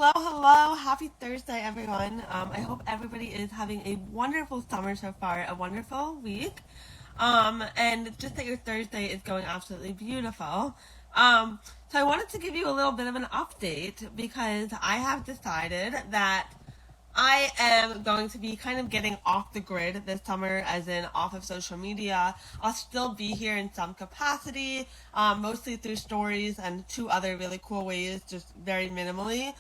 Hello, hello. Happy Thursday, everyone. I hope everybody is having a wonderful summer so far, a wonderful week. And just that your Thursday is going absolutely beautiful. So I wanted to give you a little bit of an update because I have decided that I am going to be kind of getting off the grid this summer, as in off of social media. I'll still be here in some capacity, mostly through stories and two other really cool ways, just very minimally.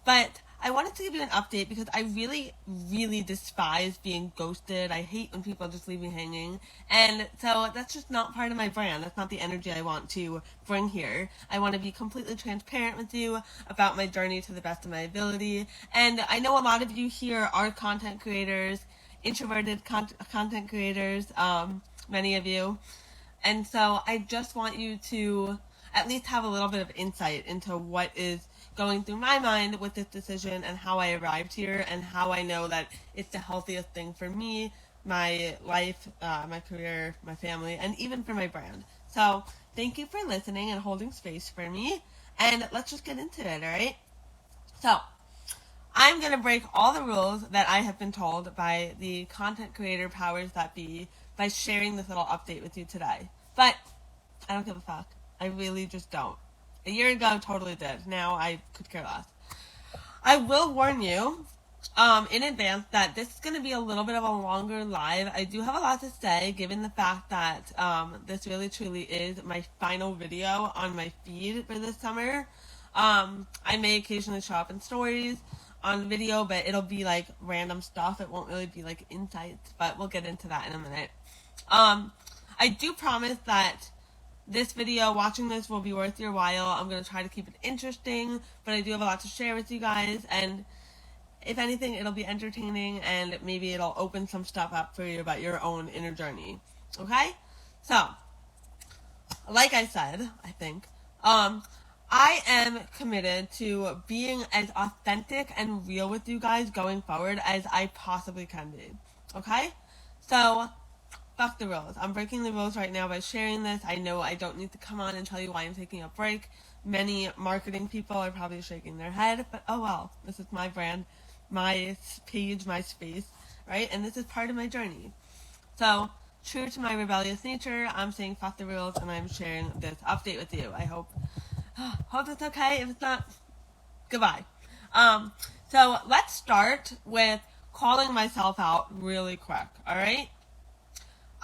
But I wanted to give you an update because I really, really despise being ghosted. I hate when people just leave me hanging. And so that's just not part of my brand. That's not the energy I want to bring here. I want to be completely transparent with you about my journey to the best of my ability. And I know a lot of you here are content creators, introverted content creators, many of you. And so I just want you to at least have a little bit of insight into what is going through my mind with this decision and how I arrived here and how I know that it's the healthiest thing for me, my life, my career, my family, and even for my brand. So thank you for listening and holding space for me. And let's just get into it, alright? So I'm going to break all the rules that I have been told by the content creator powers that be by sharing this little update with you today. But I don't give a fuck. I really just don't. A year ago, totally did. Now, I could care less. I will warn you in advance that this is going to be a little bit of a longer live. I do have a lot to say, given the fact that this really truly is my final video on my feed for this summer. I may occasionally show up in stories on video, but it'll be like random stuff. It won't really be like insights, but we'll get into that in a minute. I do promise that this video, watching this, will be worth your while. I'm going to try to keep it interesting, but I do have a lot to share with you guys, and if anything, it'll be entertaining, and maybe it'll open some stuff up for you about your own inner journey. Okay? So, like I said, I think, I am committed to being as authentic and real with you guys going forward as I possibly can be. Okay? So, fuck the rules. I'm breaking the rules right now by sharing this. I know I don't need to come on and tell you why I'm taking a break. Many marketing people are probably shaking their head, but oh well. This is my brand, my page, my space, right? And this is part of my journey. So, true to my rebellious nature, I'm saying fuck the rules and I'm sharing this update with you. I hope it's okay. If it's not, goodbye. So let's start with calling myself out really quick, alright?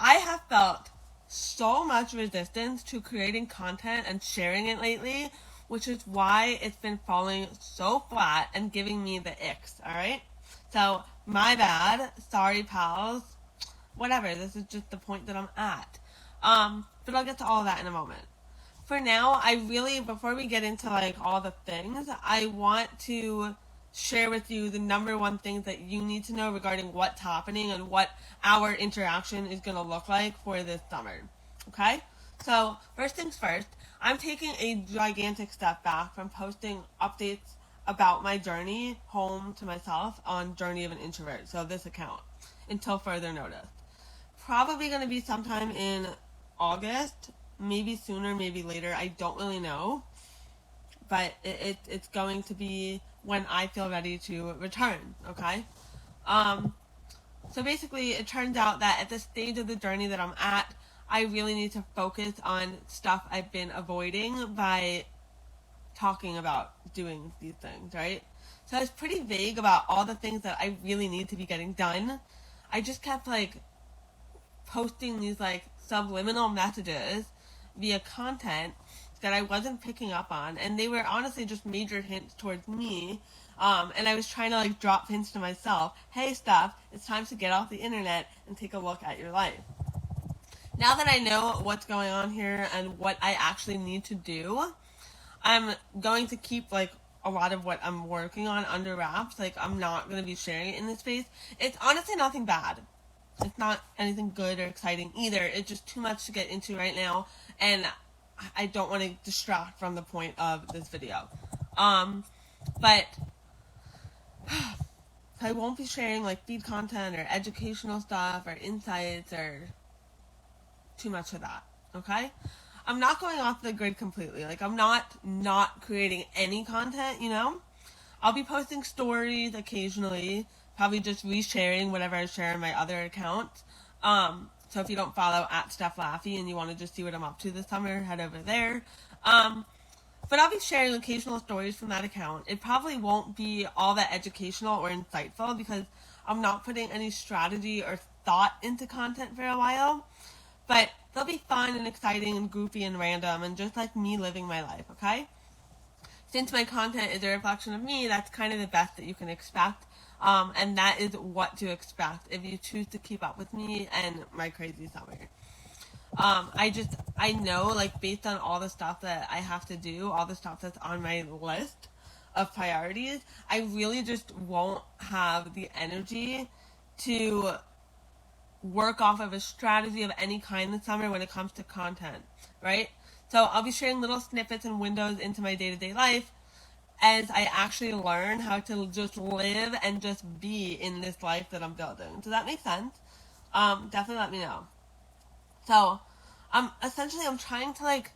I have felt so much resistance to creating content and sharing it lately, which is why it's been falling so flat and giving me the icks, alright? So, my bad. Sorry, pals. Whatever, this is just the point that I'm at. But I'll get to all of that in a moment. For now, I really, before we get into like all the things, I want to share with you the number one things that you need to know regarding what's happening and what our interaction is going to look like for this summer. Okay? So, first things first, I'm taking a gigantic step back from posting updates about my journey home to myself on Journey of an Introvert, so this account, until further notice. Probably going to be sometime in August, maybe sooner, maybe later, I don't really know, but it's going to be when I feel ready to return, okay? So basically, it turns out that at the stage of the journey that I'm at, I really need to focus on stuff I've been avoiding by talking about doing these things, right? So I was pretty vague about all the things that I really need to be getting done. I just kept, like, posting these, like, subliminal messages via content that I wasn't picking up on, and they were honestly just major hints towards me, and I was trying to like drop hints to myself. Hey, stuff, it's time to get off the internet and take a look at your life. Now that I know what's going on here and what I actually need to do, I'm going to keep like a lot of what I'm working on under wraps. Like, I'm not going to be sharing it in this space. It's honestly nothing bad. It's not anything good or exciting either. It's just too much to get into right now, and I don't want to distract from the point of this video. But I won't be sharing like feed content or educational stuff or insights or too much of that, okay? I'm not going off the grid completely. Like, I'm not creating any content, you know? I'll be posting stories occasionally, probably just resharing whatever I share on my other account. So if you don't follow at Steph Laffy and you want to just see what I'm up to this summer, head over there. But I'll be sharing occasional stories from that account. It probably won't be all that educational or insightful because I'm not putting any strategy or thought into content for a while. But they'll be fun and exciting and goofy and random and just like me living my life, okay? Since my content is a reflection of me, that's kind of the best that you can expect. And that is what to expect if you choose to keep up with me and my crazy summer. I know, like, based on all the stuff that I have to do, all the stuff that's on my list of priorities, I really just won't have the energy to work off of a strategy of any kind this summer when it comes to content, right? So I'll be sharing little snippets and windows into my day-to-day life as I actually learn how to just live and just be in this life that I'm building. Does that make sense? Definitely let me know. So, essentially I'm trying to, like,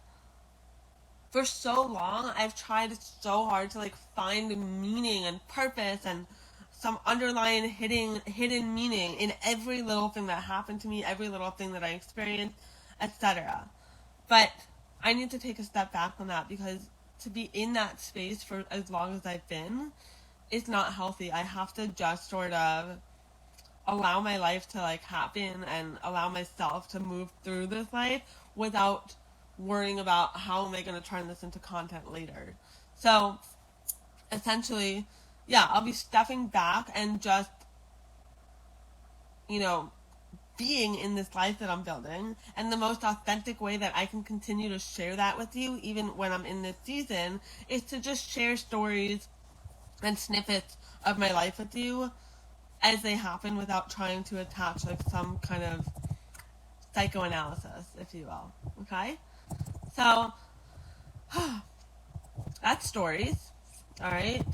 for so long, I've tried so hard to, like, find meaning and purpose and some underlying hidden meaning in every little thing that happened to me, every little thing that I experienced, etc. But I need to take a step back from that because to be in that space for as long as I've been is not healthy. I have to just sort of allow my life to, like, happen and allow myself to move through this life without worrying about how am I going to turn this into content later. So essentially, yeah, I'll be stepping back and just, being in this life that I'm building. And the most authentic way that I can continue to share that with you, even when I'm in this season, is to just share stories and snippets of my life with you as they happen without trying to attach, like, some kind of psychoanalysis, if you will. Okay? So, that's stories. Alright?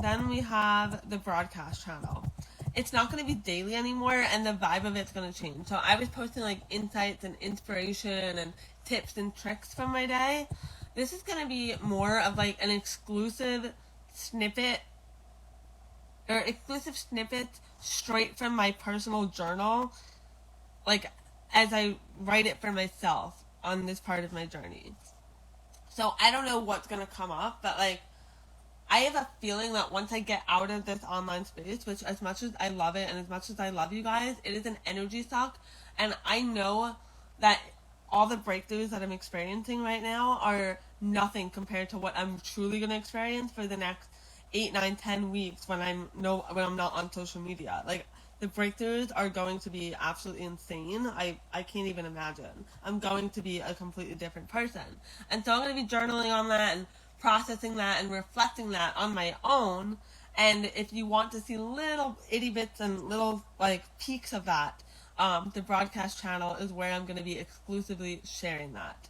Then we have the broadcast channel. It's not going to be daily anymore, and the vibe of it's going to change. So I was posting, like, insights and inspiration and tips and tricks from my day. This is going to be more of, like, an exclusive snippet, or exclusive snippets straight from my personal journal, like, as I write it for myself on this part of my journey. So I don't know what's going to come up, but, like, I have a feeling that once I get out of this online space, which as much as I love it and as much as I love you guys, it is an energy suck. And I know that all the breakthroughs that I'm experiencing right now are nothing compared to what I'm truly going to experience for the next 8, 9, 10 weeks when I'm not on social media. Like, the breakthroughs are going to be absolutely insane. I can't even imagine. I'm going to be a completely different person. And so I'm going to be journaling on that and processing that and reflecting that on my own. And if you want to see little itty bits and little, like, peaks of that, the broadcast channel is where I'm going to be exclusively sharing that.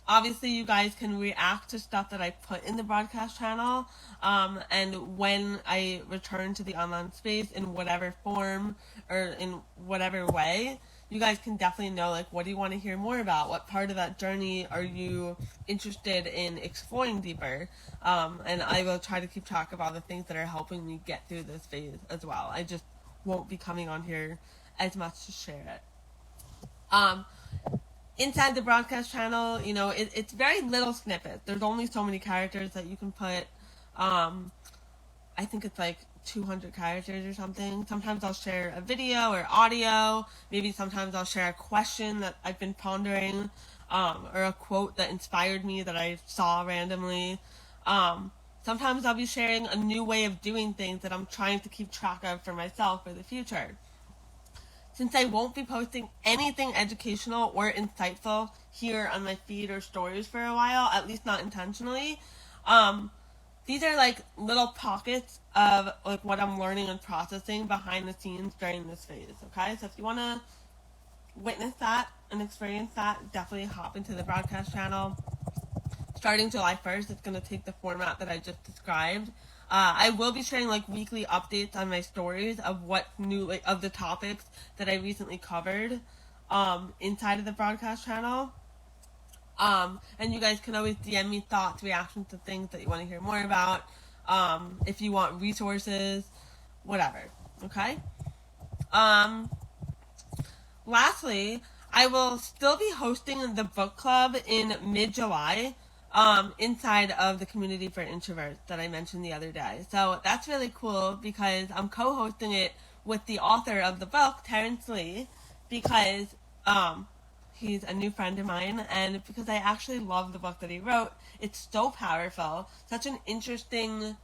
Obviously, you guys can react to stuff that I put in the broadcast channel, and when I return to the online space in whatever form or in whatever way, you guys can definitely know, like, what do you want to hear more about? What part of that journey are you interested in exploring deeper? And I will try to keep track of all the things that are helping me get through this phase as well. I just won't be coming on here as much to share it. Inside the broadcast channel, it's very little snippets. There's only so many characters that you can put. I think it's like 200 characters or something. Sometimes I'll share a video or audio. Maybe sometimes I'll share a question that I've been pondering, or a quote that inspired me that I saw randomly. Sometimes I'll be sharing a new way of doing things that I'm trying to keep track of for myself for the future. Since I won't be posting anything educational or insightful here on my feed or stories for a while, at least not intentionally, these are, like, little pockets of, like, what I'm learning and processing behind the scenes during this phase, okay? So if you want to witness that and experience that, definitely hop into the broadcast channel. Starting July 1st, it's going to take the format that I just described. I will be sharing, like, weekly updates on my stories of what's new, like, of the topics that I recently covered inside of the broadcast channel. And you guys can always DM me thoughts, reactions to things that you want to hear more about. If you want resources, whatever. Okay? Lastly, I will still be hosting the book club in mid-July, inside of the community for introverts that I mentioned the other day. So that's really cool because I'm co-hosting it with the author of the book, Terrence Lee, because he's a new friend of mine, and because I actually love the book that he wrote. It's so powerful, such an interesting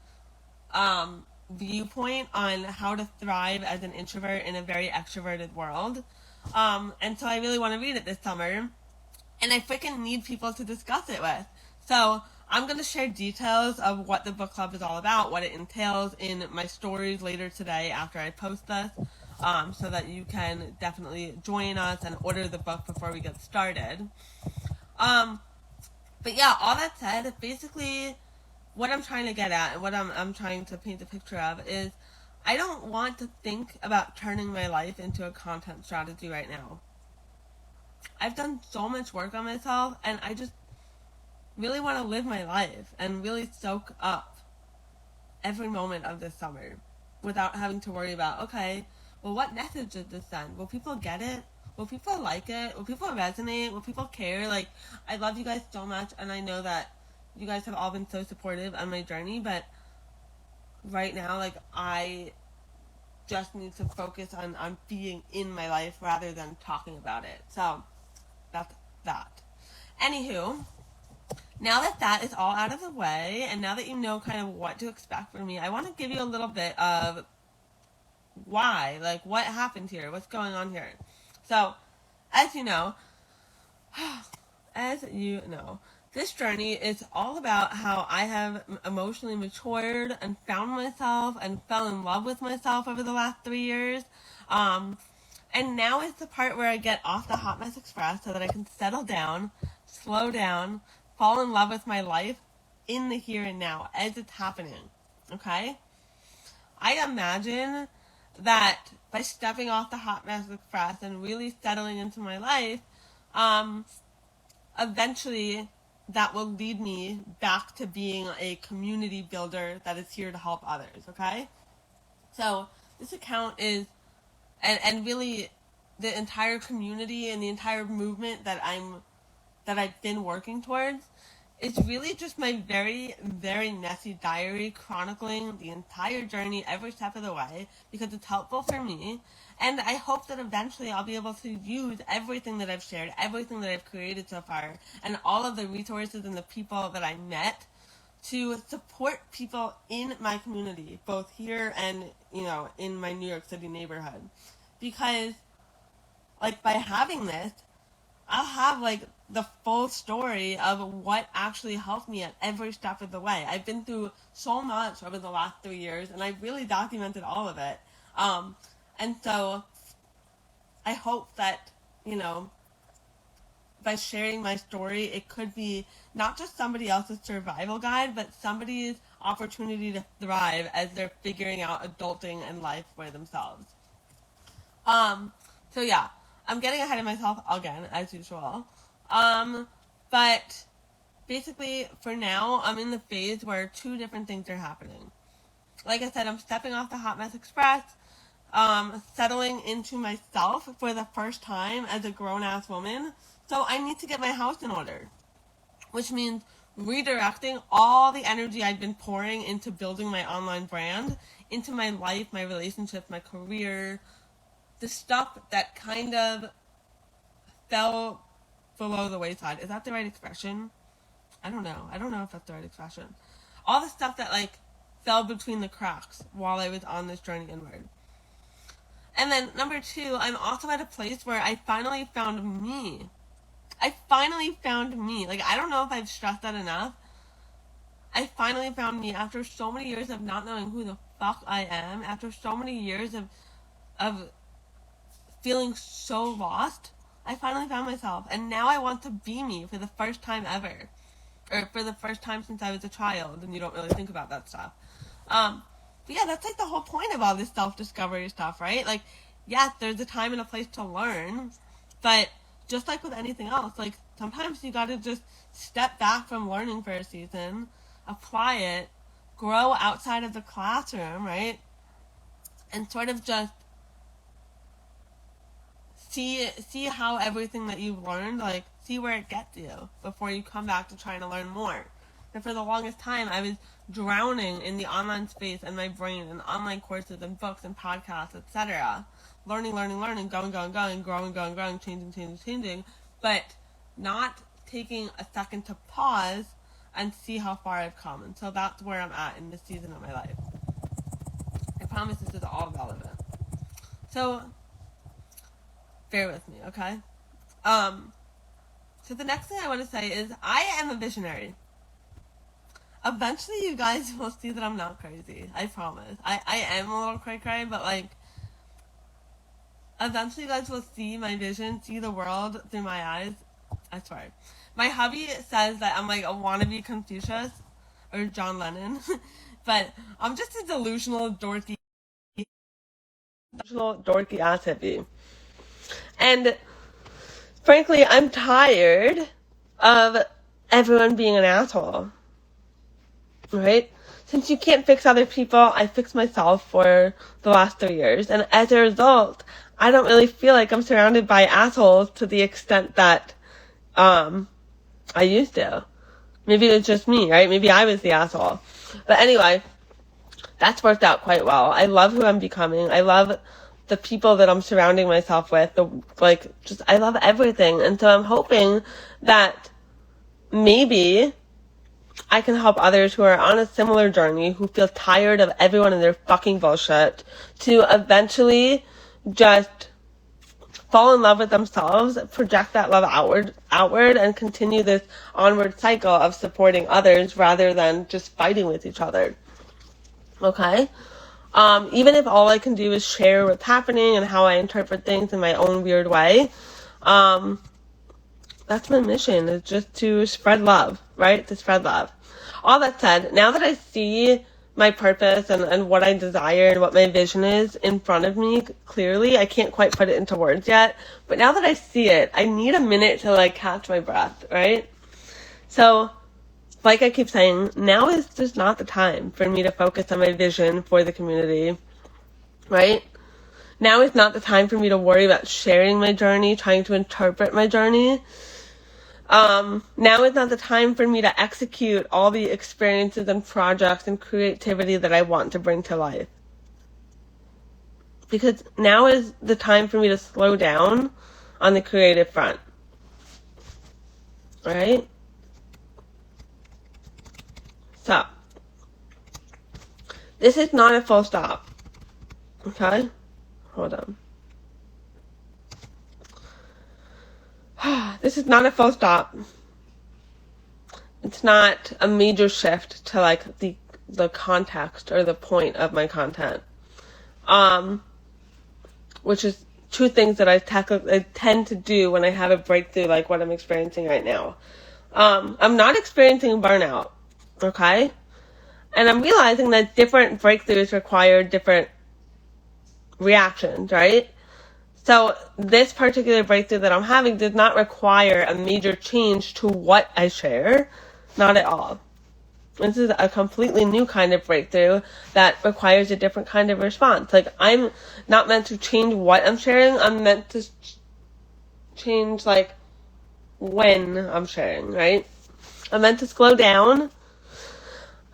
viewpoint on how to thrive as an introvert in a very extroverted world. And so I really want to read it this summer, and I freaking need people to discuss it with. So I'm going to share details of what the book club is all about, what it entails in my stories later today after I post this, so that you can definitely join us and order the book before we get started. But yeah, all that said, basically what I'm trying to get at and what I'm trying to paint a picture of is I don't want to think about turning my life into a content strategy right now. I've done so much work on myself, and I just really want to live my life and really soak up every moment of this summer without having to worry about, okay, well, what message did this send? Will people get it? Will people like it? Will people resonate? Will people care? Like, I love you guys so much, and I know that you guys have all been so supportive on my journey, but right now, like, I just need to focus on being in my life rather than talking about it. So, that's that. Anywho, now that that is all out of the way, and now that you know kind of what to expect from me, I want to give you a little bit of why, like, what happened here, what's going on here. So, as you know, this journey is all about how I have emotionally matured and found myself and fell in love with myself over the last 3 years. And now is the part where I get off the Hot Mess Express so that I can settle down, slow down, fall in love with my life in the here and now as it's happening. Okay? I imagine that by stepping off the Hot Mess Express and really settling into my life, eventually that will lead me back to being a community builder that is here to help others, okay? So this account is, and really the entire community and the entire movement that I've been working towards, it's really just my very, very messy diary chronicling the entire journey every step of the way because it's helpful for me. And I hope that eventually I'll be able to use everything that I've shared, everything that I've created so far, and all of the resources and the people that I met to support people in my community, both here and, in my New York City neighborhood. Because, like, by having this, I'll have, like, the full story of what actually helped me at every step of the way. I've been through so much over the last 3 years, and I've really documented all of it. And so I hope that, by sharing my story, it could be not just somebody else's survival guide, but somebody's opportunity to thrive as they're figuring out adulting and life for themselves. So yeah, I'm getting ahead of myself again, as usual. But basically, for now, I'm in the phase where 2 different things are happening. Like I said, I'm stepping off the Hot Mess Express, settling into myself for the first time as a grown-ass woman. So I need to get my house in order, which means redirecting all the energy I've been pouring into building my online brand, into my life, my relationships, my career, the stuff that kind of fell below the wayside. Is that the right expression? I don't know. I don't know if that's the right expression. All the stuff that, like, fell between the cracks while I was on this journey inward. And then, number 2, I'm also at a place where I finally found me. I finally found me. Like, I don't know if I've stressed that enough. I finally found me after so many years of not knowing who the fuck I am, after so many years of feeling so lost. I finally found myself, and now I want to be me for the first time ever. Or for the first time since I was a child, and you don't really think about that stuff. But yeah, that's like the whole point of all this self-discovery stuff, right? Like, yes, there's a time and a place to learn, but just like with anything else, like sometimes you gotta just step back from learning for a season, apply it, grow outside of the classroom, right? And sort of just see how everything that you've learned, like, see where it gets you before you come back to trying to learn more. And for the longest time, I was drowning in the online space and my brain and online courses and books and podcasts, etc. Learning, going, growing, changing, but not taking a second to pause and see how far I've come. And so that's where I'm at in this season of my life. I promise this is all relevant. So bear with me, okay? So the next thing I want to say is I am a visionary. Eventually you guys will see that I'm not crazy. I promise. I am a little cray-cray, but like, eventually you guys will see my vision, see the world through my eyes. I swear. My hubby says that I'm like a wannabe Confucius or John Lennon, but I'm just a delusional, dorky ass hippie. And frankly, I'm tired of everyone being an asshole. Right? Since you can't fix other people, I fixed myself for the last 3 years. And as a result, I don't really feel like I'm surrounded by assholes to the extent that I used to. Maybe it's just me, right? Maybe I was the asshole. But anyway, that's worked out quite well. I love who I'm becoming. I love the people that I'm surrounding myself with. I love everything. And so I'm hoping that maybe I can help others who are on a similar journey, who feel tired of everyone and their fucking bullshit, to eventually just fall in love with themselves, project that love outward, and continue this onward cycle of supporting others rather than just fighting with each other. Okay? Even if all I can do is share what's happening and how I interpret things in my own weird way, that's my mission, is just to spread love, right? To spread love. All that said, now that I see my purpose and what I desire and what my vision is in front of me clearly, I can't quite put it into words yet, but now that I see it, I need a minute to like catch my breath, right? So, like I keep saying, now is just not the time for me to focus on my vision for the community, right? Now is not the time for me to worry about sharing my journey, trying to interpret my journey. Now is not the time for me to execute all the experiences and projects and creativity that I want to bring to life. Because now is the time for me to slow down on the creative front. Right? So, this is not a full stop. Okay? Hold on. This is not a full stop. It's not a major shift to like the context or the point of my content. Which is two things that I tend to do when I have a breakthrough like what I'm experiencing right now. I'm not experiencing burnout, okay? And I'm realizing that different breakthroughs require different reactions, right? So this particular breakthrough that I'm having did not require a major change to what I share. Not at all. This is a completely new kind of breakthrough that requires a different kind of response. Like, I'm not meant to change what I'm sharing. I'm meant to change, like, when I'm sharing, right? I'm meant to slow down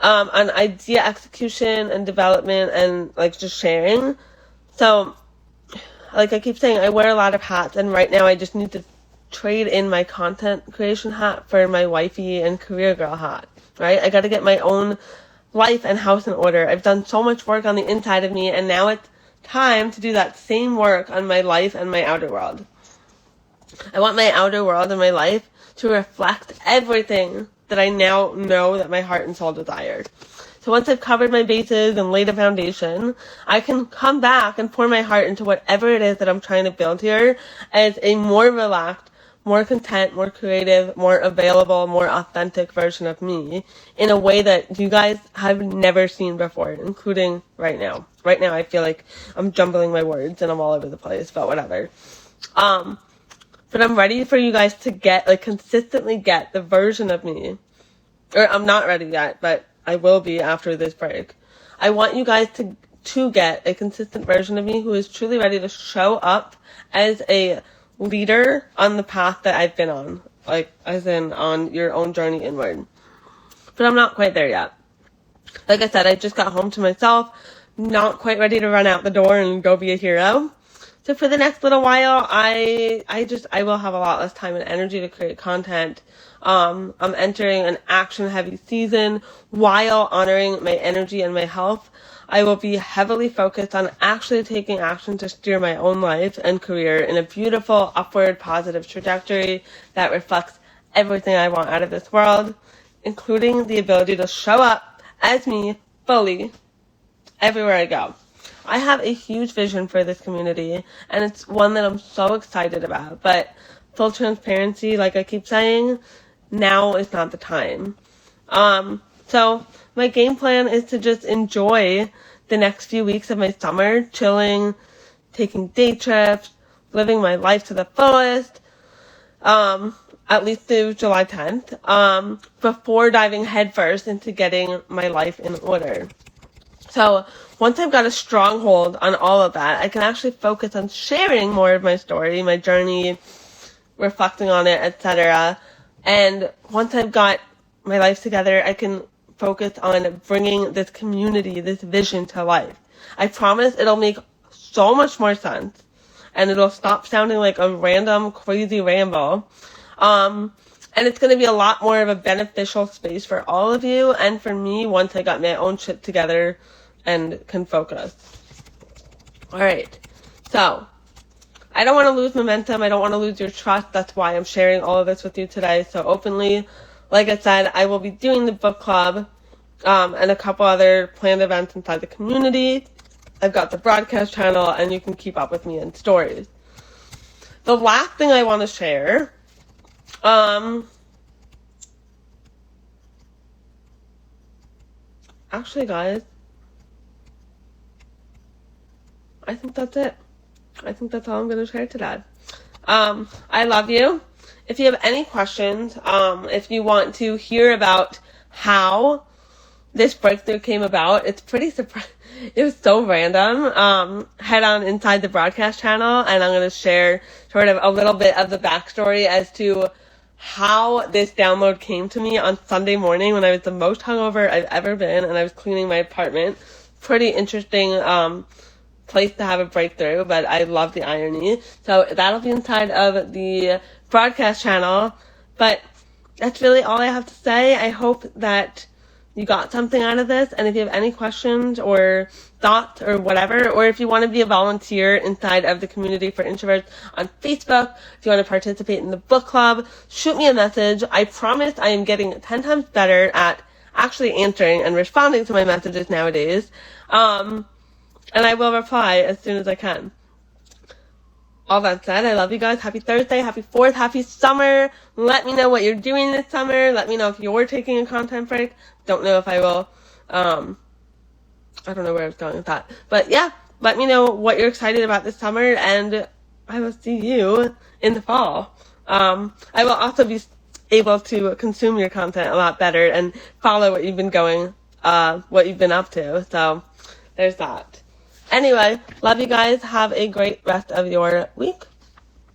on idea execution and development and, like, just sharing. So, like I keep saying, I wear a lot of hats, and right now I just need to trade in my content creation hat for my wifey and career girl hat, right? I gotta get my own life and house in order. I've done so much work on the inside of me, and now it's time to do that same work on my life and my outer world. I want my outer world and my life to reflect everything that I now know that my heart and soul desire. So once I've covered my bases and laid a foundation, I can come back and pour my heart into whatever it is that I'm trying to build here as a more relaxed, more content, more creative, more available, more authentic version of me in a way that you guys have never seen before, including right now. Right now I feel like I'm jumbling my words and I'm all over the place, but whatever. but I'm ready for you guys to get, like, consistently get the version of me, or I'm not ready yet, but I will be after this break. I want you guys to get a consistent version of me who is truly ready to show up as a leader on the path that I've been on, like, as in on your own journey inward. But I'm not quite there yet. Like I said, I just got home to myself, not quite ready to run out the door and go be a hero. So for the next little while, I will have a lot less time and energy to create content. I'm entering an action-heavy season while honoring my energy and my health. I will be heavily focused on actually taking action to steer my own life and career in a beautiful, upward, positive trajectory that reflects everything I want out of this world, including the ability to show up as me fully everywhere I go. I have a huge vision for this community, and it's one that I'm so excited about, but full transparency, like I keep saying, now is not the time. So my game plan is to just enjoy the next few weeks of my summer, chilling, taking day trips, living my life to the fullest, at least through July 10th, before diving headfirst into getting my life in order. So once I've got a stronghold on all of that, I can actually focus on sharing more of my story, my journey, reflecting on it, etc. And once I've got my life together, I can focus on bringing this community, this vision to life. I promise it'll make so much more sense, and it'll stop sounding like a random, crazy ramble. And it's going to be a lot more of a beneficial space for all of you and for me once I got my own shit together and can focus. Alright, so I don't want to lose momentum. I don't want to lose your trust. That's why I'm sharing all of this with you today so openly. Like I said, I will be doing the book club and a couple other planned events inside the community. I've got the broadcast channel, and you can keep up with me in stories. The last thing I want to share, actually, guys, I think that's it. I think that's all I'm going to share today. I love you. If you have any questions, if you want to hear about how this breakthrough came about, it's pretty surprising. It was so random. Head on inside the broadcast channel, and I'm going to share sort of a little bit of the backstory as to how this download came to me on Sunday morning when I was the most hungover I've ever been, and I was cleaning my apartment. Pretty interesting place to have a breakthrough, but I love the irony. So that'll be inside of the broadcast channel. But that's really all I have to say. I hope that you got something out of this, and if you have any questions or thoughts or whatever, or if you want to be a volunteer inside of the community for introverts on Facebook, if you want to participate in the book club, shoot me a message. I promise I am getting 10 times better at actually answering and responding to my messages nowadays. And I will reply as soon as I can. All that said, I love you guys. Happy Thursday, happy 4th, happy summer. Let me know what you're doing this summer. Let me know if you're taking a content break. Don't know if I will. I don't know where I was going with that. But yeah, let me know what you're excited about this summer, and I will see you in the fall. I will also be able to consume your content a lot better and follow what you've been what you've been up to. So there's that. Anyway, love you guys. Have a great rest of your week.